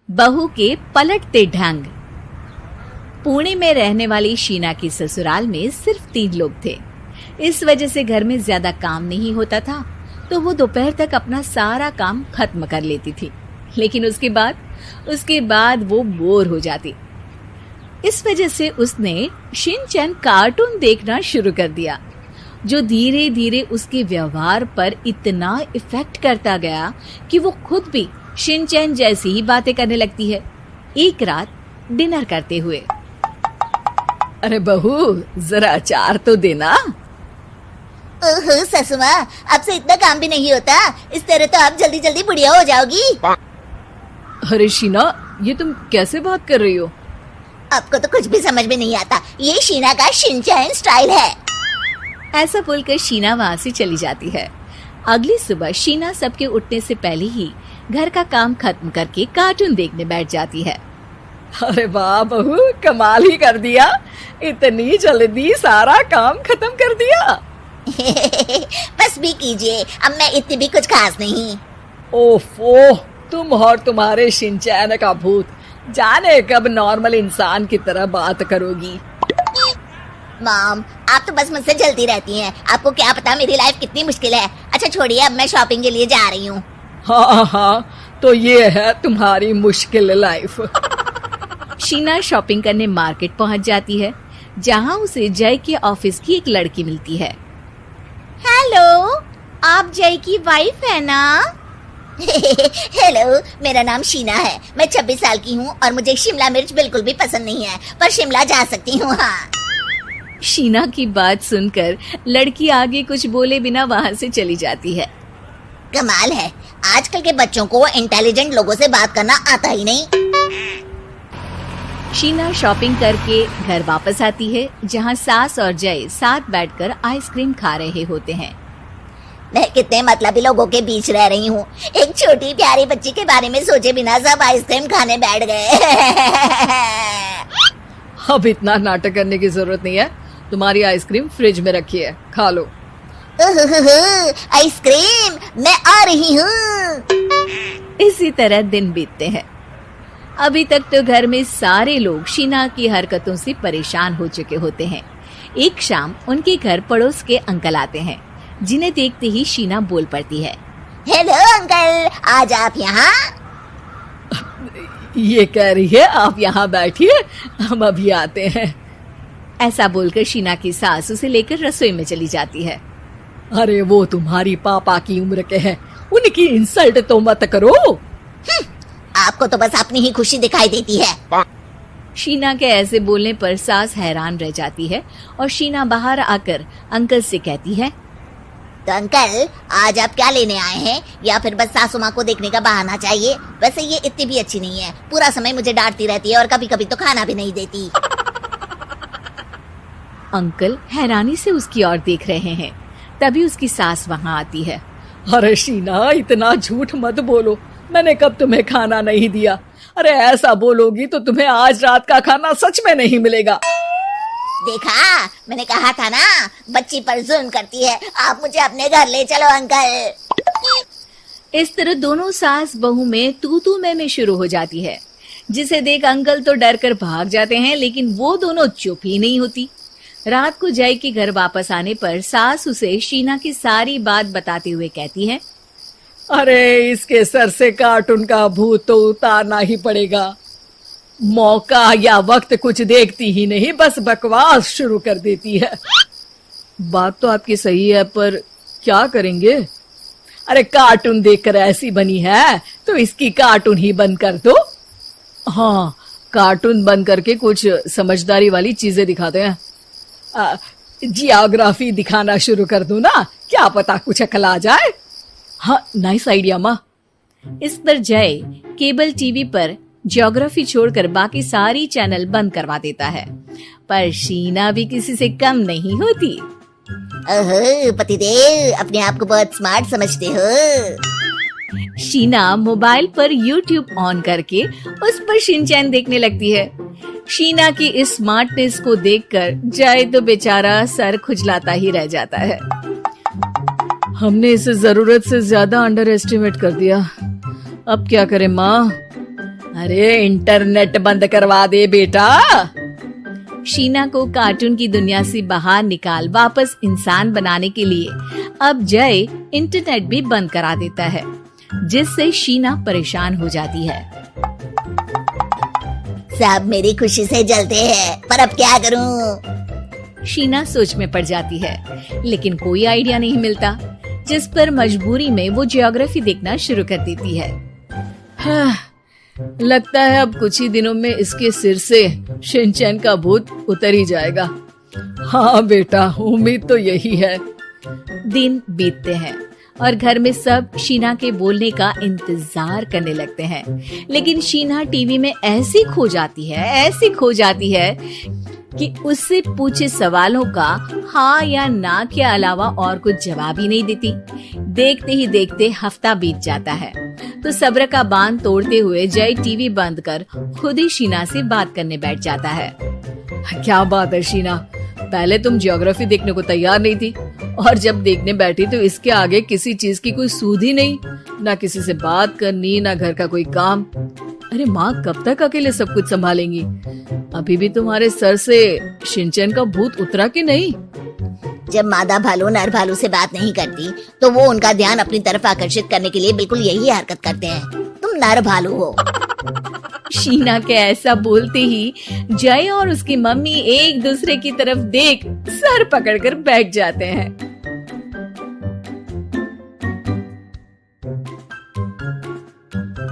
बहू के पलटते ढंग। पुणे में रहने वाली शीना की ससुराल में सिर्फ 3 लोग थे। इस वजह से घर में ज्यादा काम नहीं होता था, तो वो दोपहर तक अपना सारा काम खत्म कर लेती थी। लेकिन उसके बाद वो बोर हो जाती। इस वजह से उसने शिनचैन कार्टून देखना शुरू कर दिया, जो धीरे धीरे उसके व्यवहार पर इतना इफेक्ट करता गया कि वो खुद भी शिनचैन जैसी ही बातें करने लगती है। एक रात डिनर करते हुए, अरे बहू, जरा अचार तो देना। ओहो ससुमा, आपसे इतना काम भी नहीं होता। इस तरह तो आप जल्दी जल्दी बुढ़िया हो जाओगी। अरे शीना, ये तुम कैसे बात कर रही हो? आपको तो कुछ भी समझ में नहीं आता। ये शीना का शिनचैन स्टाइल है। ऐसा बोलकर शीना वहाँ से चली जाती है। अगली सुबह शीना सबके उठने से पहले ही घर का काम खत्म करके कार्टून देखने बैठ जाती है। अरे वाह बहू, कमाल ही कर दिया। इतनी जल्दी सारा काम खत्म कर दिया। बस भी कीजिए, अब मैं इतनी भी कुछ खास नहीं। ओफो, तुम और तुम्हारे शिनचैन का भूत, जाने कब नॉर्मल इंसान की तरह बात करोगी। मॉम, आप तो बस मुझसे जल्दी रहती हैं। आपको क्या पता मेरी लाइफ कितनी मुश्किल है। अच्छा छोड़िए, अब मैं शॉपिंग के लिए जा रही हूँ। हाँ, तो ये है तुम्हारी मुश्किल लाइफ। शीना शॉपिंग करने मार्केट पहुँच जाती है, जहाँ उसे जय के ऑफिस की एक लड़की मिलती है। हेलो, आप जय की वाइफ है ना? हेलो, मेरा नाम शीना है। मैं 26 साल की हूँ और मुझे शिमला मिर्च बिल्कुल भी पसंद नहीं है, पर शिमला जा सकती हूँ। हाँ। शीना की बात सुनकर लड़की आगे कुछ बोले बिना वहाँ से चली जाती है। कमाल है, आजकल के बच्चों को इंटेलिजेंट लोगों से बात करना आता ही नहीं। शीना शॉपिंग करके घर वापस आती है, जहाँ सास और जय साथ बैठकर आइसक्रीम खा रहे होते हैं। मैं कितने मतलबी लोगों के बीच रह रही हूँ। एक छोटी प्यारी बच्ची के बारे में सोचे बिना सब आइसक्रीम खाने बैठ गए। अब इतना नाटक करने की जरूरत नहीं है। तुम्हारी आइसक्रीम फ्रिज में रखी है, खा लो। आइसक्रीम, मैं आ रही हूँ। इसी तरह दिन बीतते हैं। अभी तक तो घर में सारे लोग शीना की हरकतों से परेशान हो चुके होते हैं। एक शाम उनके घर पड़ोस के अंकल आते हैं, जिन्हें देखते ही शीना बोल पड़ती है। हेलो अंकल, आज आप यहाँ? ये कह रही है आप यहाँ बैठिए, हम अभी आते हैं। ऐसा बोलकर शीना की सास उसे लेकर रसोई में चली जाती है। अरे वो तुम्हारी पापा की उम्र के हैं, उनकी इंसल्ट तो मत करो। आपको तो बस अपनी ही खुशी दिखाई देती है। शीना के ऐसे बोलने पर सास हैरान रह जाती है और शीना बाहर आकर अंकल से कहती है, तो अंकल, आज आप क्या लेने आए हैं? या फिर बस सासू माँ को देखने का बहाना चाहिए? वैसे ये इतनी भी अच्छी नहीं है, पूरा समय मुझे डांटती रहती है और कभी कभी तो खाना भी नहीं देती। अंकल हैरानी से उसकी ओर देख रहे हैं। तभी उसकी सास वहाँ आती है। अरे शीना, इतना झूठ मत बोलो, मैंने कब तुम्हें खाना नहीं दिया? अरे ऐसा बोलोगी तो तुम्हें आज रात का खाना सच में नहीं मिलेगा। देखा, मैंने कहा था ना, बच्ची पर जुल्म करती है। आप मुझे अपने घर ले चलो अंकल। इस तरह दोनों सास बहू में तू मैं शुरू हो जाती है, जिसे देख अंकल तो डर कर भाग जाते हैं, लेकिन वो दोनों चुप ही नहीं होती। रात को जय के घर वापस आने पर सास उसे शीना की सारी बात बताते हुए कहती है, अरे इसके सर से कार्टून का भूत तो उतारना ही पड़ेगा। मौका या वक्त कुछ देखती ही नहीं, बस बकवास शुरू कर देती है। बात तो आपकी सही है, पर क्या करेंगे? अरे कार्टून देखकर ऐसी बनी है तो इसकी कार्टून ही बंद कर दो। हाँ, कार्टून बंद करके कुछ समझदारी वाली चीजें दिखाते हैं। जियोग्राफी दिखाना शुरू कर दो ना, क्या पता कुछ अकल आ जाए। हाँ, नाइस आइडिया माँ। इस पर जय केबल टीवी पर ज्योग्राफी छोड़कर बाकी सारी चैनल बंद करवा देता है, पर शीना भी किसी से कम नहीं होती। ओहो पतिदेव, अपने आप को बहुत स्मार्ट समझते हो। शीना मोबाइल पर YouTube ऑन करके उस पर शिनचैन देखने लगती है। शीना की इस स्मार्टनेस को देखकर जय तो बेचारा सर खुजलाता ही रह जाता है। हमने इसे जरूरत से ज्यादा अंडर एस्टिमेट कर दिया, अब क्या करें माँ? अरे इंटरनेट बंद करवा दे बेटा। शीना को कार्टून की दुनिया से बाहर निकाल वापस इंसान बनाने के लिए अब जय इंटरनेट भी बंद करा देता है, जिससे शीना परेशान हो जाती है। सब मेरी खुशी से जलते हैं, पर अब क्या करूं? शीना सोच में पड़ जाती है, लेकिन कोई आइडिया नहीं मिलता, जिस पर मजबूरी में वो ज्योग्राफी देखना शुरू कर देती है। लगता है अब कुछ ही दिनों में इसके सिर से शिनचैन का भूत उतर ही जाएगा। हाँ बेटा, उम्मीद तो यही है। दिन बीतते हैं और घर में सब शीना के बोलने का इंतजार करने लगते हैं, लेकिन शीना टीवी में ऐसी खो जाती है कि उससे पूछे सवालों का हाँ या ना के अलावा और कुछ जवाब ही नहीं देती। देखते ही देखते हफ्ता बीत जाता है, तो सब्र का बांध तोड़ते हुए जय टीवी बंद कर खुद ही शीना से बात करने बैठ जाता है। क्या बात है शीना, पहले तुम ज्योग्राफी देखने को तैयार नहीं थी, और जब देखने बैठी तो इसके आगे किसी चीज की कोई सूध ही नहीं, ना किसी से बात करनी, ना घर का कोई काम। अरे माँ कब तक अकेले सब कुछ संभालेंगी? अभी भी तुम्हारे सर से शिनचैन का भूत उतरा कि नहीं? जब मादा भालू नर भालू से बात नहीं करती, तो वो उनका ध्यान अपनी तरफ आकर्षित करने के लिए बिल्कुल यही हरकत करते हैं। तुम नर भालू हो। शीना के ऐसा बोलते ही जय और उसकी मम्मी एक दूसरे की तरफ देख सर पकड़कर बैठ जाते हैं।